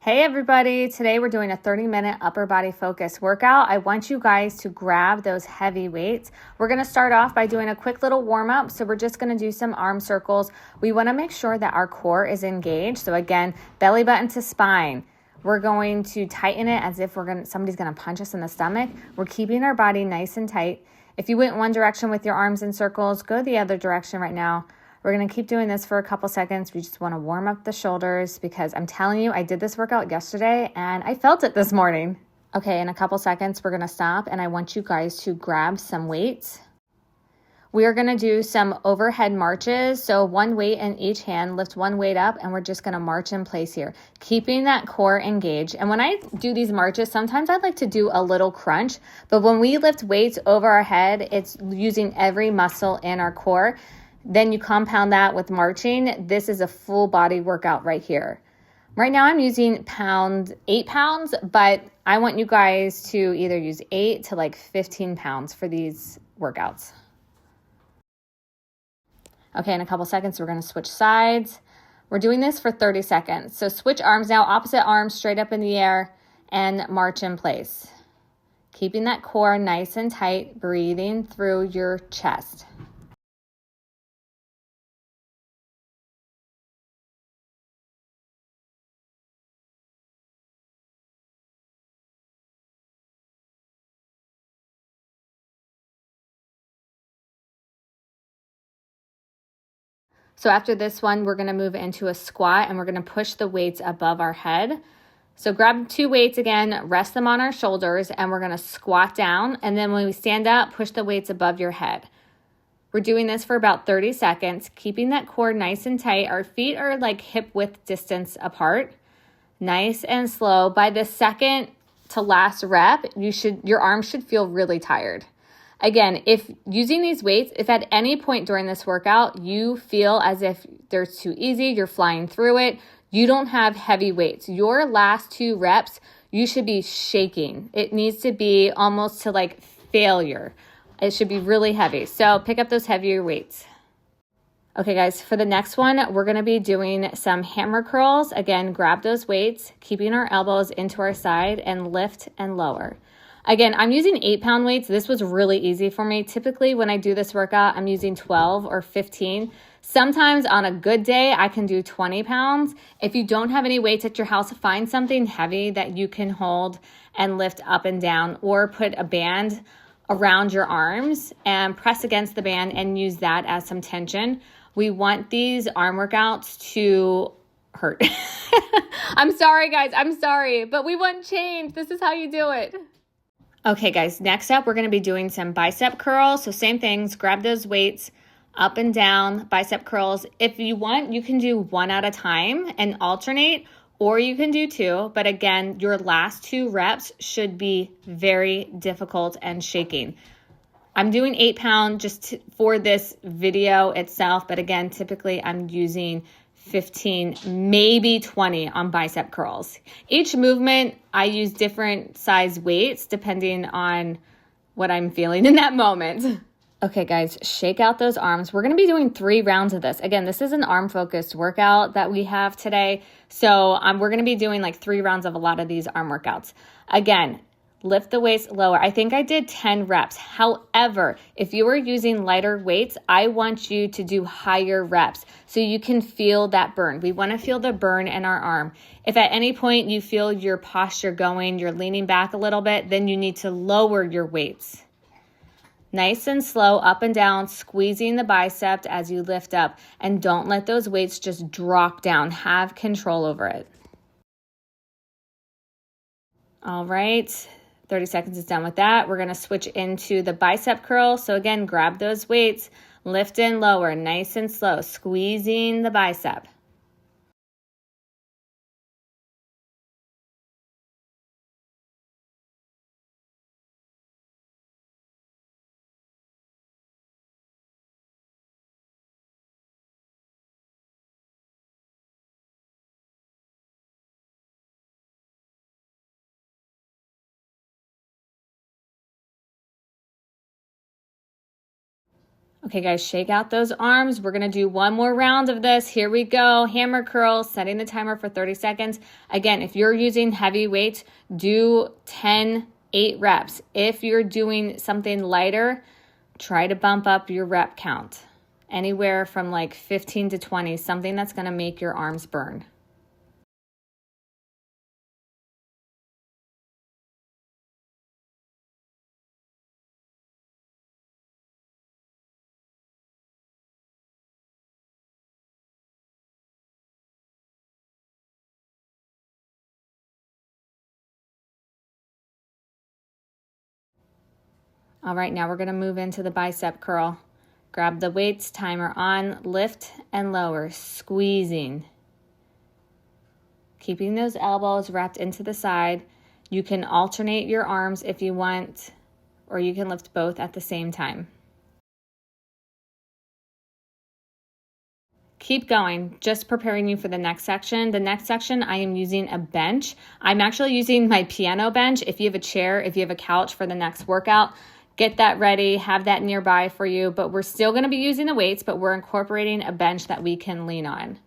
Hey everybody, today we're doing a 30-minute upper body focus workout. I want you guys to grab those heavy weights. We're gonna start off by doing a quick little warm up. So we're just gonna do some arm circles. We wanna make sure that our core is engaged. So again, belly button to spine. We're going to tighten it as if somebody's gonna punch us in the stomach. We're keeping our body nice and tight. If you went one direction with your arms in circles, go the other direction right now. We're going to keep doing this for a couple seconds. We just want to warm up the shoulders because I'm telling you, I did this workout yesterday and I felt it this morning. Okay, in a couple seconds, we're going to stop and I want you guys to grab some weights. We are going to do some overhead marches. So one weight in each hand, lift one weight up, and we're just going to march in place here, keeping that core engaged. And when I do these marches, sometimes I'd like to do a little crunch, but when we lift weights over our head, it's using every muscle in our core. Then you compound that with marching. This is a full body workout right here. Right now I'm using 8 pounds, but I want you guys to either use 8 to like 15 pounds for these workouts. Okay, in a couple seconds, we're gonna switch sides. We're doing this for 30 seconds. So switch arms now, opposite arm straight up in the air and march in place. Keeping that core nice and tight, breathing through your chest. So after this one, we're going to move into a squat and we're going to push the weights above our head. So grab 2 weights again, rest them on our shoulders, and we're going to squat down. And then when we stand up, push the weights above your head. We're doing this for about 30 seconds, keeping that core nice and tight. Our feet are like hip width distance apart. Nice and slow. By the second to last rep, your arms should feel really tired. Again, if using these weights, if at any point during this workout you feel as if they're too easy, you're flying through it, you don't have heavy weights, your last 2 reps, you should be shaking. It needs to be almost to like failure. It should be really heavy. So pick up those heavier weights. Okay guys, for the next one, we're gonna be doing some hammer curls. Again, grab those weights, keeping our elbows into our side and lift and lower. Again, I'm using 8-pound weights. This was really easy for me. Typically, when I do this workout, I'm using 12 or 15. Sometimes on a good day, I can do 20 pounds. If you don't have any weights at your house, find something heavy that you can hold and lift up and down, or put a band around your arms and press against the band and use that as some tension. We want these arm workouts to hurt. I'm sorry, guys. I'm sorry, but we want change. This is how you do it. Okay guys, next up, we're gonna be doing some bicep curls. So same things, grab those weights up and down, bicep curls. If you want, you can do 1 at a time and alternate, or you can do 2. But again, your last 2 reps should be very difficult and shaking. I'm doing 8-pound just for this video itself, but again, typically I'm using 15, maybe 20 on bicep curls. Each movement, I use different size weights depending on what I'm feeling in that moment. Okay guys, shake out those arms. We're gonna be doing 3 rounds of this. Again, this is an arm focused workout that we have today. So we're gonna be doing like 3 rounds of a lot of these arm workouts. Again, lift the weights lower. I think I did 10 reps. However, if you are using lighter weights, I want you to do higher reps so you can feel that burn. We want to feel the burn in our arm. If at any point you feel your posture going, you're leaning back a little bit, then you need to lower your weights. Nice and slow, up and down, squeezing the bicep as you lift up. And don't let those weights just drop down. Have control over it. All right. 30 seconds is done with that. We're going to switch into the bicep curl. So again, grab those weights, lift and lower, nice and slow, squeezing the bicep. Okay, guys, shake out those arms. We're going to do one more round of this. Here we go. Hammer curls, setting the timer for 30 seconds. Again, if you're using heavy weights, do 10, 8 reps. If you're doing something lighter, try to bump up your rep count. Anywhere from like 15 to 20, something that's going to make your arms burn. All right, now we're going to move into the bicep curl. Grab the weights, timer on, lift and lower, squeezing. Keeping those elbows wrapped into the side. You can alternate your arms if you want, or you can lift both at the same time. Keep going, just preparing you for the next section. The next section, I am using a bench. I'm actually using my piano bench. If you have a chair, if you have a couch for the next workout, get that ready, have that nearby for you. But we're still going to be using the weights, but we're incorporating a bench that we can lean on.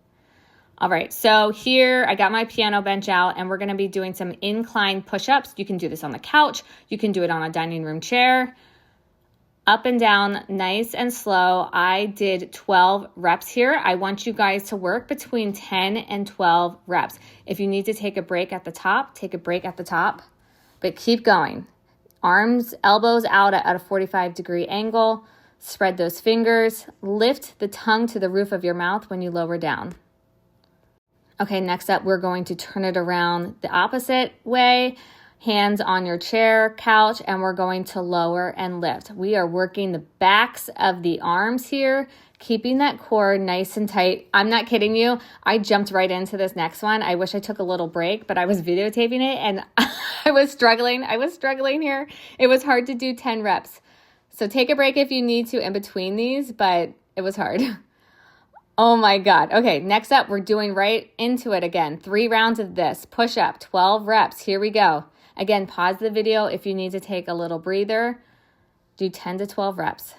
All right, so here I got my piano bench out and we're going to be doing some incline push-ups. You can do this on the couch. You can do it on a dining room chair. Up and down, nice and slow. I did 12 reps here. I want you guys to work between 10 and 12 reps. If you need to take a break at the top, take a break at the top, but keep going. Arms, elbows out at a 45-degree angle. Spread those fingers. Lift the tongue to the roof of your mouth when you lower down. Okay, next up, we're going to turn it around the opposite way. Hands on your chair, couch, and we're going to lower and lift. We are working the backs of the arms here, keeping that core nice and tight. I'm not kidding you. I jumped right into this next one. I wish I took a little break, but I was videotaping it and I was struggling. Here. It was hard to do 10 reps. So take a break if you need to in between these, but it was hard. Oh my God. Okay, next up, we're doing right into it again. 3 rounds of this. Push up, 12 reps. Here we go. Again, pause the video if you need to take a little breather. Do 10 to 12 reps.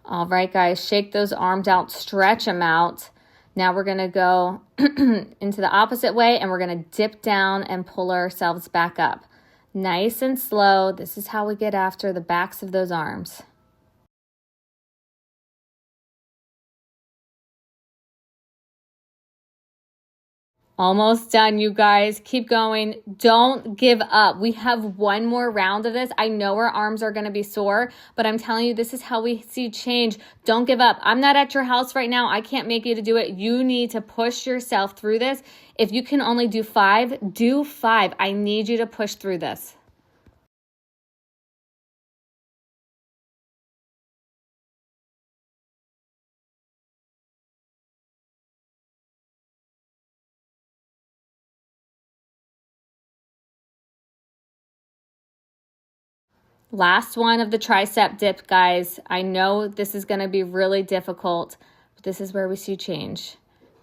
All right, guys, shake those arms out, stretch them out. Now we're going to go into the opposite way and we're going to dip down and pull ourselves back up. Nice and slow. This is how we get after the backs of those arms. Almost done, you guys. Keep going. Don't give up. We have one more round of this. I know our arms are going to be sore, but I'm telling you, this is how we see change. Don't give up. I'm not at your house right now. I can't make you to do it. You need to push yourself through this. If you can only do 5, do 5. I need you to push through this. Last one of the tricep dip, guys. I know this is going to be really difficult, but this is where we see change.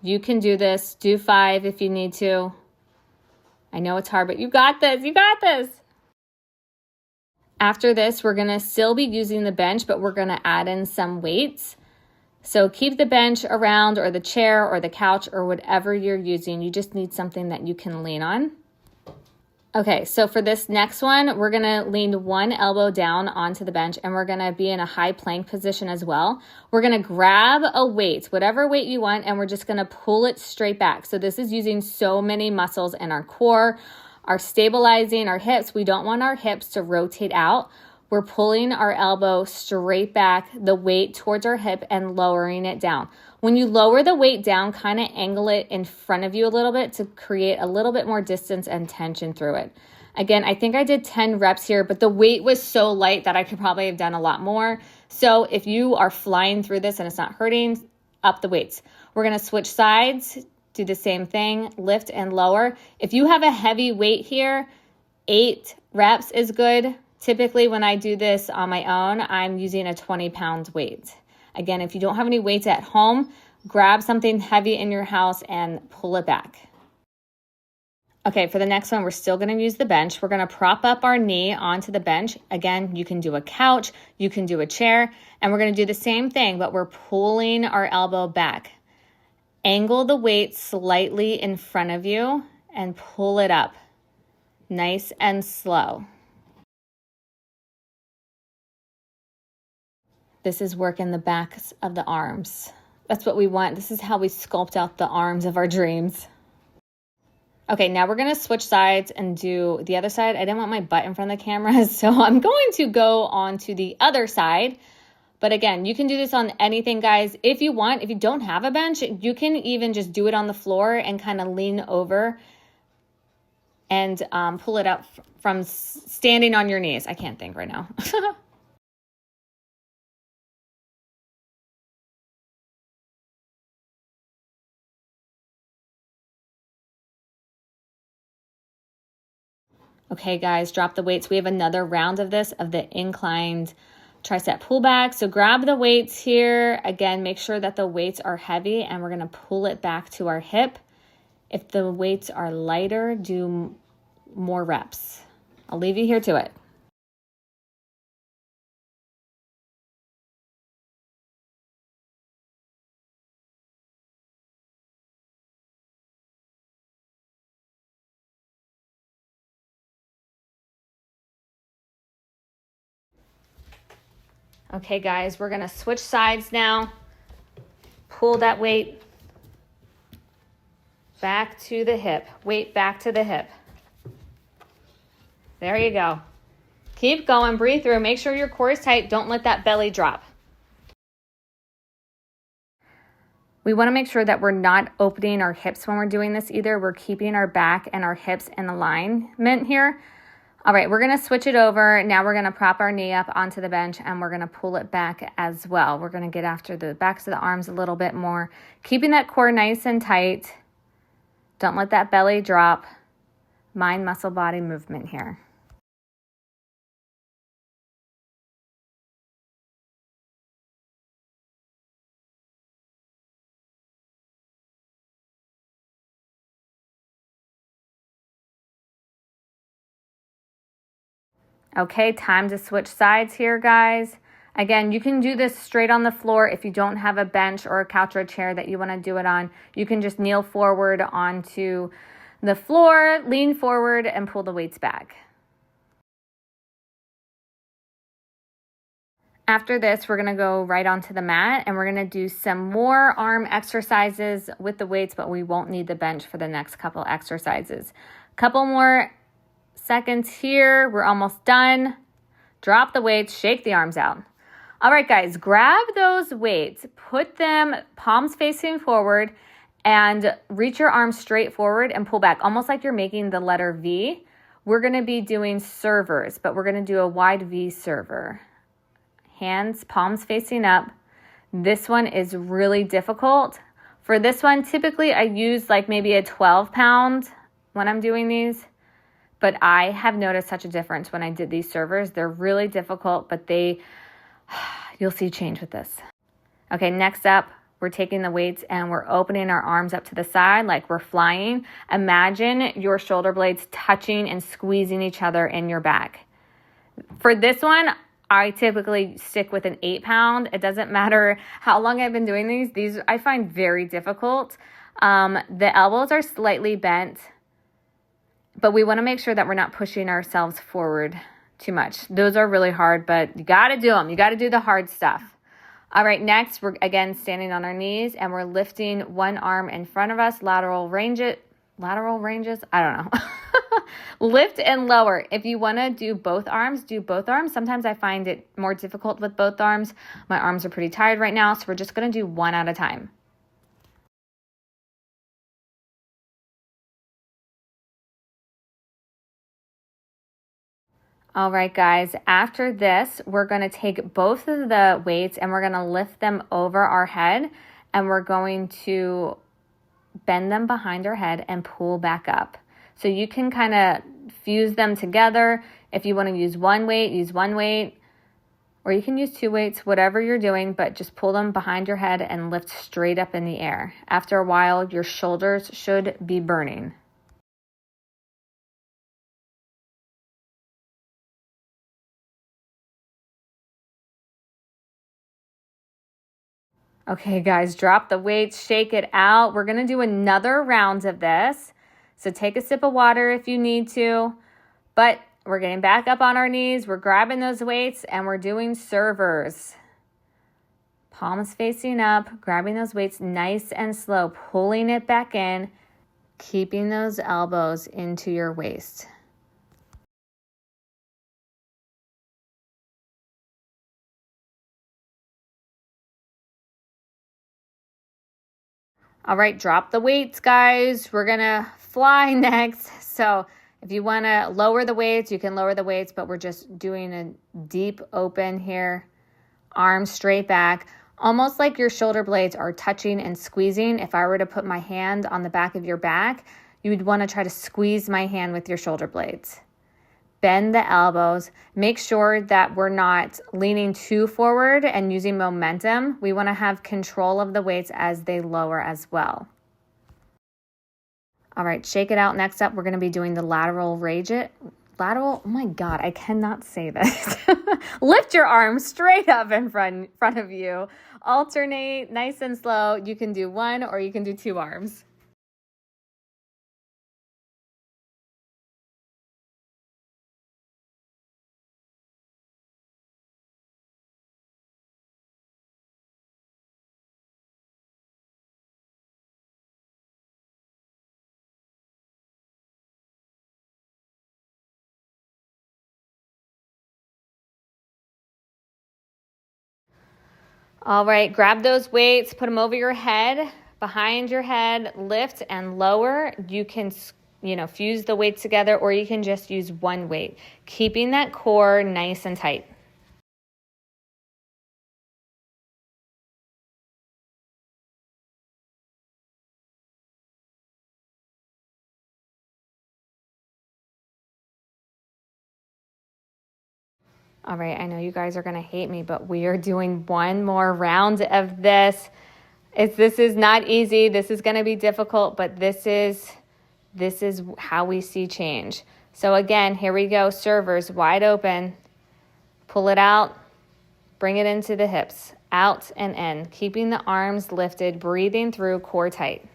You can do this. Do 5 if you need to. I know it's hard, but you got this. You got this. After this, we're going to still be using the bench, but we're going to add in some weights. So keep the bench around or the chair or the couch or whatever you're using. You just need something that you can lean on. Okay, so for this next one, we're gonna lean one elbow down onto the bench and we're gonna be in a high plank position as well. We're gonna grab a weight, whatever weight you want, and we're just gonna pull it straight back. So this is using so many muscles in our core, our stabilizing our hips. We don't want our hips to rotate out. We're pulling our elbow straight back, the weight towards our hip and lowering it down. When you lower the weight down, kind of angle it in front of you a little bit to create a little bit more distance and tension through it. Again, I think I did 10 reps here, but the weight was so light that I could probably have done a lot more. So if you are flying through this and it's not hurting, up the weights. We're going to switch sides, do the same thing, lift and lower. If you have a heavy weight here, 8 reps is good. Typically when I do this on my own, I'm using a 20-pound weight. Again, if you don't have any weights at home, grab something heavy in your house and pull it back. Okay, for the next one, we're still going to use the bench. We're going to prop up our knee onto the bench. Again, you can do a couch, you can do a chair, and we're going to do the same thing, but we're pulling our elbow back. Angle the weight slightly in front of you and pull it up, nice and slow. This is working the backs of the arms. That's what we want. This is how we sculpt out the arms of our dreams. Okay, now we're going to switch sides and do the other side. I didn't want my butt in front of the camera, so I'm going to go on to the other side. But again, you can do this on anything, guys. If you want, if you don't have a bench, you can even just do it on the floor and kind of lean over and pull it up from standing on your knees. I can't think right now. Okay, guys, drop the weights. We have another round of this, of the inclined tricep pullback. So grab the weights here. Again, make sure that the weights are heavy and we're going to pull it back to our hip. If the weights are lighter, do more reps. I'll leave you here to it. Okay, guys, we're going to switch sides now. Pull that weight back to the hip. Weight back to the hip. There you go. Keep going. Breathe through. Make sure your core is tight. Don't let that belly drop. We want to make sure that we're not opening our hips when we're doing this either. We're keeping our back and our hips in alignment here. All right, we're going to switch it over. Now we're going to prop our knee up onto the bench and we're going to pull it back as well. We're going to get after the backs of the arms a little bit more, keeping that core nice and tight. Don't let that belly drop. Mind, muscle, body movement here. Okay, time to switch sides here, guys. Again, you can do this straight on the floor. If you don't have a bench or a couch or a chair that you want to do it on, you can just kneel forward onto the floor, lean forward, and pull the weights back. After this, we're going to go right onto the mat and we're going to do some more arm exercises with the weights, but we won't need the bench for the next couple exercises. Couple more seconds here. We're almost done. Drop the weights, shake the arms out. All right, guys, grab those weights, put them palms facing forward and reach your arms straight forward and pull back, almost like you're making the letter V. We're going to be doing servers, but we're going to do a wide V server. Hands, palms facing up. This one is really difficult. For this one, typically I use like maybe a 12-pound when I'm doing these. But I have noticed such a difference when I did these servers. They're really difficult, but you'll see change with this. Okay, next up, we're taking the weights and we're opening our arms up to the side like we're flying. Imagine your shoulder blades touching and squeezing each other in your back. For this one, I typically stick with an 8-pound. It doesn't matter how long I've been doing these I find very difficult. The elbows are slightly bent, but we want to make sure that we're not pushing ourselves forward too much. Those are really hard, but you got to do them. You got to do the hard stuff. All right, next, we're again standing on our knees and we're lifting one arm in front of us, lateral ranges? I don't know. Lift and lower. If you want to do both arms, do both arms. Sometimes I find it more difficult with both arms. My arms are pretty tired right now, so we're just going to do one at a time. All right, guys, after this, we're going to take both of the weights and we're going to lift them over our head and we're going to bend them behind our head and pull back up. So you can kind of fuse them together. If you want to use one weight, use one weight, or you can use two weights, whatever you're doing, but just pull them behind your head and lift straight up in the air. After a while, your shoulders should be burning. Okay, guys, drop the weights, shake it out. We're going to do another round of this. So take a sip of water if you need to, but we're getting back up on our knees. We're grabbing those weights and we're doing servers. Palms facing up, grabbing those weights nice and slow, pulling it back in, keeping those elbows into your waist. All right, drop the weights, guys. We're gonna fly next. So if you wanna lower the weights, you can lower the weights, but we're just doing a deep open here. Arms straight back, almost like your shoulder blades are touching and squeezing. If I were to put my hand on the back of your back, you would wanna try to squeeze my hand with your shoulder blades. Bend the elbows. Make sure that we're not leaning too forward and using momentum. We want to have control of the weights as they lower as well. All right, shake it out. Next up, we're going to be doing the lateral raise it. Oh my God, I cannot say this. Lift your arms straight up in front of you. Alternate, nice and slow. You can do one or you can do two arms. All right, grab those weights, put them over your head, behind your head, lift and lower. You can, fuse the weights together, or you can just use one weight, keeping that core nice and tight. All right, I know you guys are going to hate me, but we are doing one more round of this. This is not easy. This is going to be difficult, but this is how we see change. So again, here we go. Servers wide open. Pull it out. Bring it into the hips. Out and in. Keeping the arms lifted. Breathing through, core tight.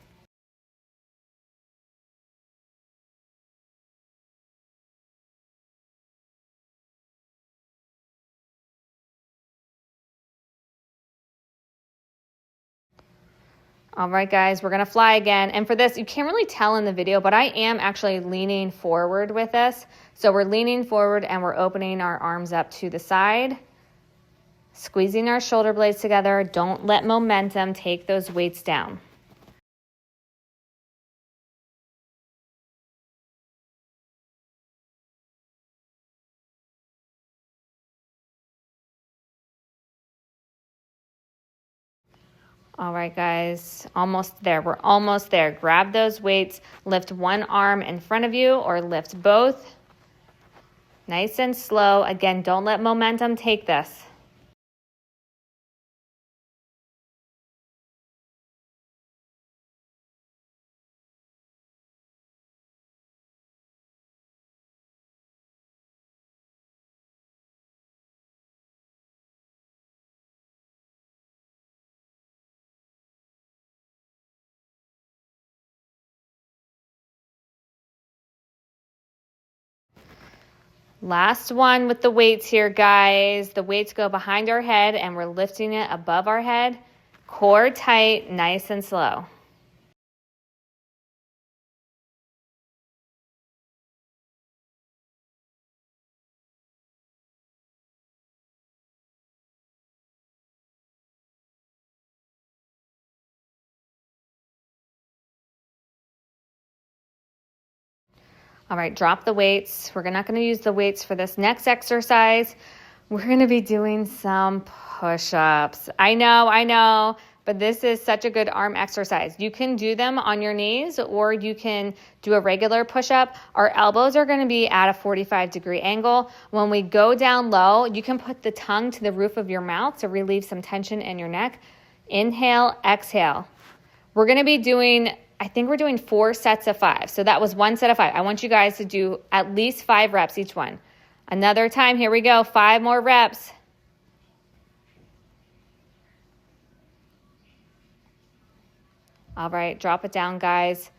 All right, guys, we're going to fly again. And for this, you can't really tell in the video, but I am actually leaning forward with this. So we're leaning forward and we're opening our arms up to the side, squeezing our shoulder blades together. Don't let momentum take those weights down. All right, guys, almost there. We're almost there. Grab those weights, lift one arm in front of you or lift both. Nice and slow. Again, don't let momentum take this. Last one with the weights here, guys. The weights go behind our head and we're lifting it above our head. Core tight, nice and slow. All right, drop the weights. We're not going to use the weights for this next exercise. We're going to be doing some push-ups. I know. but this is such a good arm exercise. You can do them on your knees or you can do a regular push-up. Our elbows are going to be at a 45-degree angle. When we go down low, you can put the tongue to the roof of your mouth to relieve some tension in your neck. Inhale, exhale. We're going to be doing, I think we're doing 4 sets of 5. So that was 1 set of 5. I want you guys to do at least 5 reps each one. Another time, here we go, 5 more reps. All right, drop it down, guys.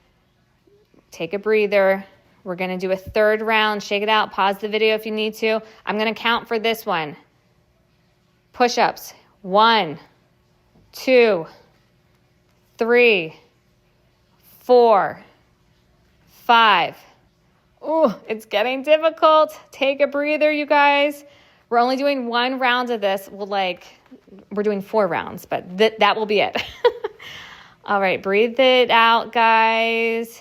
Take a breather. We're going to do a 3rd round. Shake it out. Pause the video if you need to. I'm going to count for this one. Push-ups. 1, 2, 3, 4, 5. Ooh, it's getting difficult. Take a breather, you guys. We're only doing 1 round of this. We're doing 4 rounds, but that will be it. All right, breathe it out, guys.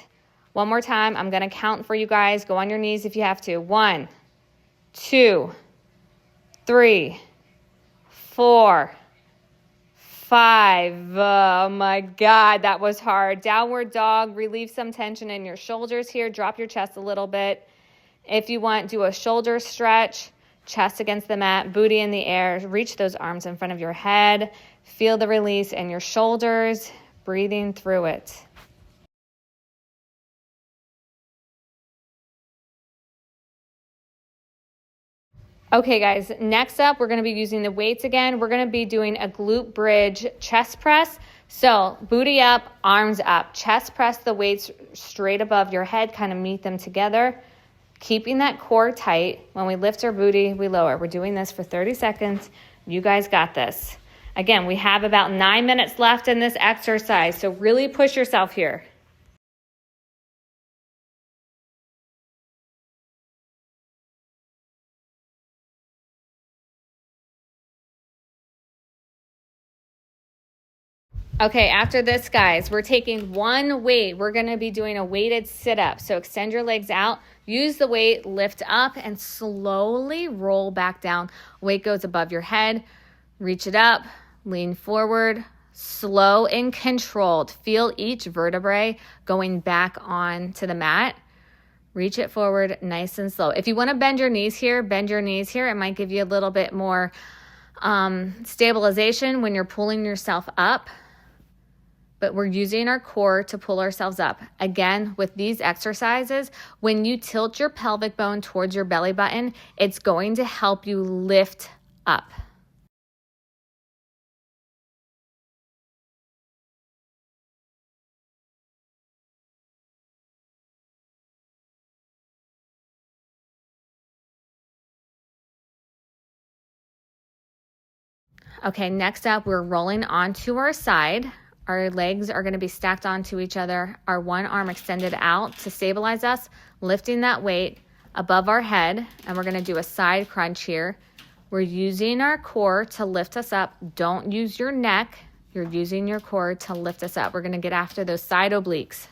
One more time. I'm going to count for you guys. Go on your knees if you have to. 1, 2, 3, 4, 5. Oh my God, that was hard. Downward dog. Relieve some tension in your shoulders here. Drop your chest a little bit. If you want, do a shoulder stretch. Chest against the mat, booty in the air. Reach those arms in front of your head. Feel the release in your shoulders. Breathing through it. Okay, guys, next up, we're going to be using the weights again. We're going to be doing a glute bridge chest press. So booty up, arms up. Chest press the weights straight above your head, kind of meet them together. Keeping that core tight. When we lift our booty, we lower. We're doing this for 30 seconds. You guys got this. Again, we have about 9 minutes left in this exercise, so really push yourself here. Okay, after this, guys, we're taking 1 weight. We're going to be doing a weighted sit-up. So extend your legs out, use the weight, lift up, and slowly roll back down. Weight goes above your head. Reach it up, lean forward, slow and controlled. Feel each vertebrae going back on to the mat. Reach it forward, nice and slow. If you want to bend your knees here, bend your knees here. It might give you a little bit more stabilization when you're pulling yourself up. But we're using our core to pull ourselves up. Again, with these exercises, when you tilt your pelvic bone towards your belly button, it's going to help you lift up. Okay, next up, we're rolling onto our side. Our legs are going to be stacked onto each other. Our one arm extended out to stabilize us, lifting that weight above our head. And we're going to do a side crunch here. We're using our core to lift us up. Don't use your neck. You're using your core to lift us up. We're going to get after those side obliques.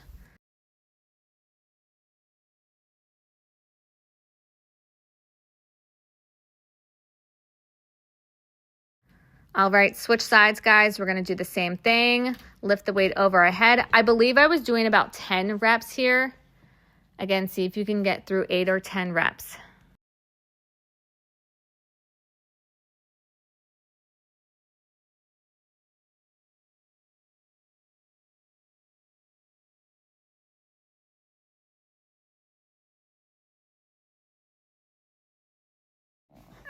All right, switch sides, guys. We're going to do the same thing. Lift the weight over our head. I believe I was doing about 10 reps here. Again, see if you can get through 8 or 10 reps.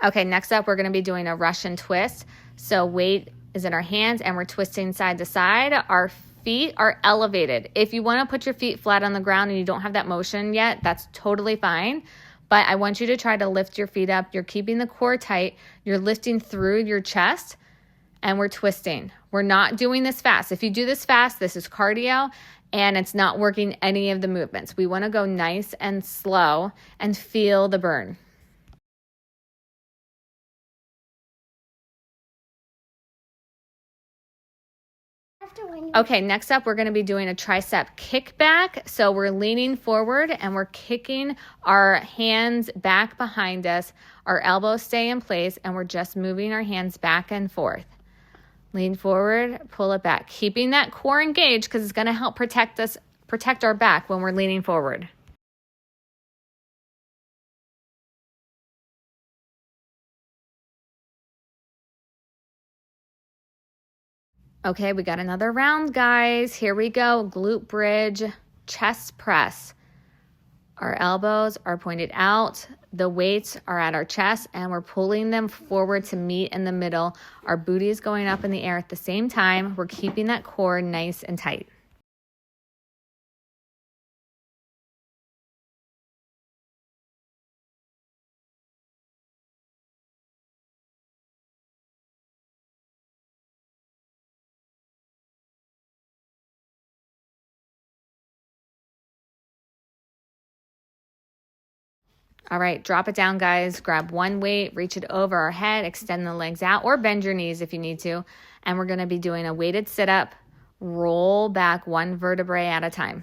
Okay, next up, we're going to be doing a Russian twist. So weight is in our hands and we're twisting side to side. Our feet are elevated. If you want to put your feet flat on the ground and you don't have that motion yet, that's totally fine. But I want you to try to lift your feet up. You're keeping the core tight. You're lifting through your chest and we're twisting. We're not doing this fast. If you do this fast, this is cardio and it's not working any of the movements. We want to go nice and slow and feel the burn. Okay, next up, we're going to be doing a tricep kickback. So we're leaning forward and we're kicking our hands back behind us. Our elbows stay in place and we're just moving our hands back and forth. Lean forward, pull it back, keeping that core engaged because it's going to help protect our back when we're leaning forward. Okay, we got another round, guys. Here we go. Glute bridge, chest press. Our elbows are pointed out. The weights are at our chest and we're pulling them forward to meet in the middle. Our booty is going up in the air at the same time. We're keeping that core nice and tight. All right, drop it down, guys. Grab one weight, reach it over our head, extend the legs out, or bend your knees if you need to. And we're going to be doing a weighted sit-up. Roll back one vertebrae at a time.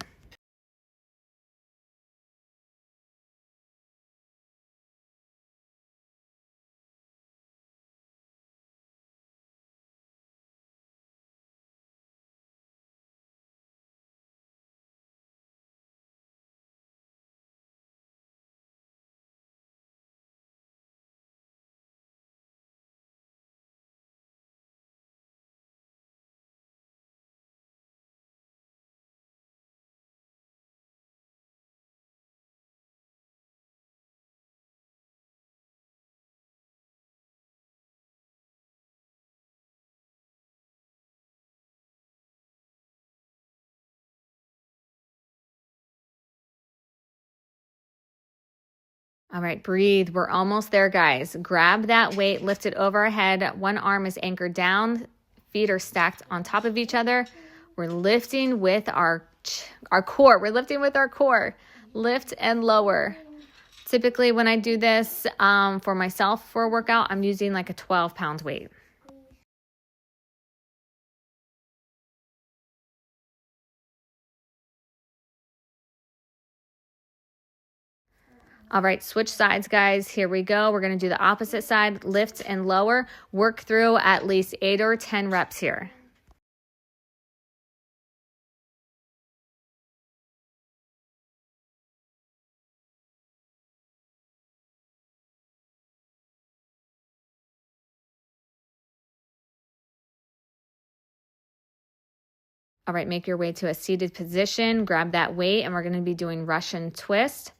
All right, breathe. We're almost there, guys. Grab that weight, lift it over our head. One arm is anchored down. Feet are stacked on top of each other. We're lifting with our core. We're lifting with our core. Lift and lower. Typically, when I do this for myself for a workout, I'm using like a 12-pound weight. All right, switch sides, guys. Here we go. We're going to do the opposite side, lift and lower. Work through at least 8 or 10 reps here. All right, make your way to a seated position. Grab that weight, and we're going to be doing Russian twist.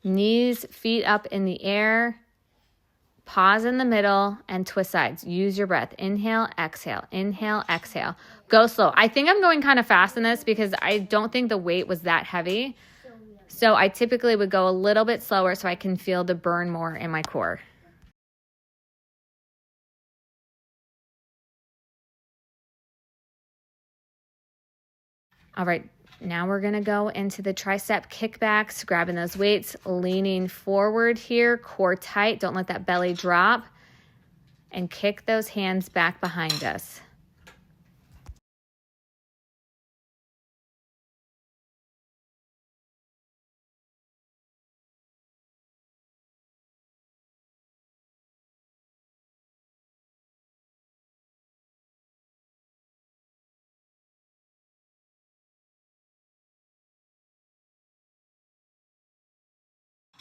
Knees, feet up in the air. Pause in the middle and twist sides. Use your breath. Inhale, exhale. Inhale, exhale. Go slow. I think I'm going kind of fast in this because I don't think the weight was that heavy. So I typically would go a little bit slower so I can feel the burn more in my core. All right, now we're gonna go into the tricep kickbacks, grabbing those weights, leaning forward here, core tight. Don't let that belly drop. And kick those hands back behind us.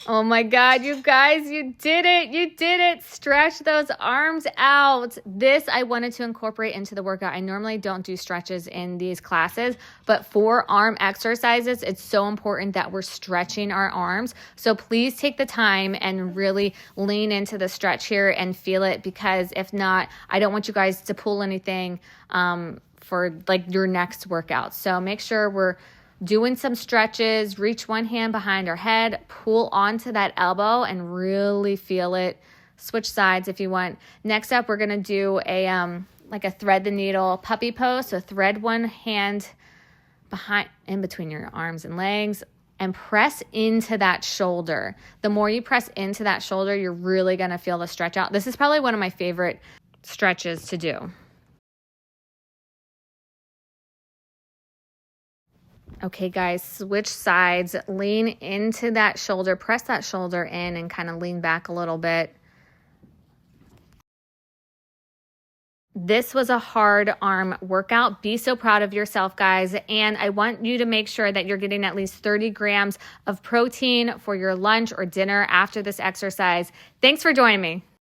Oh my God, you guys, you did it. You did it. Stretch those arms out. This I wanted to incorporate into the workout. I normally don't do stretches in these classes, but for arm exercises, it's so important that we're stretching our arms. So please take the time and really lean into the stretch here and feel it, because if not, I don't want you guys to pull anything for like your next workout. So make sure we're doing some stretches, reach one hand behind our head, pull onto that elbow and really feel it. Switch sides if you want. Next up, we're going to do a like a thread the needle puppy pose. So thread one hand in between your arms and legs and press into that shoulder. The more you press into that shoulder, you're really going to feel the stretch out. This is probably one of my favorite stretches to do. Okay, guys, switch sides, lean into that shoulder, press that shoulder in and kind of lean back a little bit. This was a hard arm workout. Be so proud of yourself, guys. And I want you to make sure that you're getting at least 30 grams of protein for your lunch or dinner after this exercise. Thanks for joining me.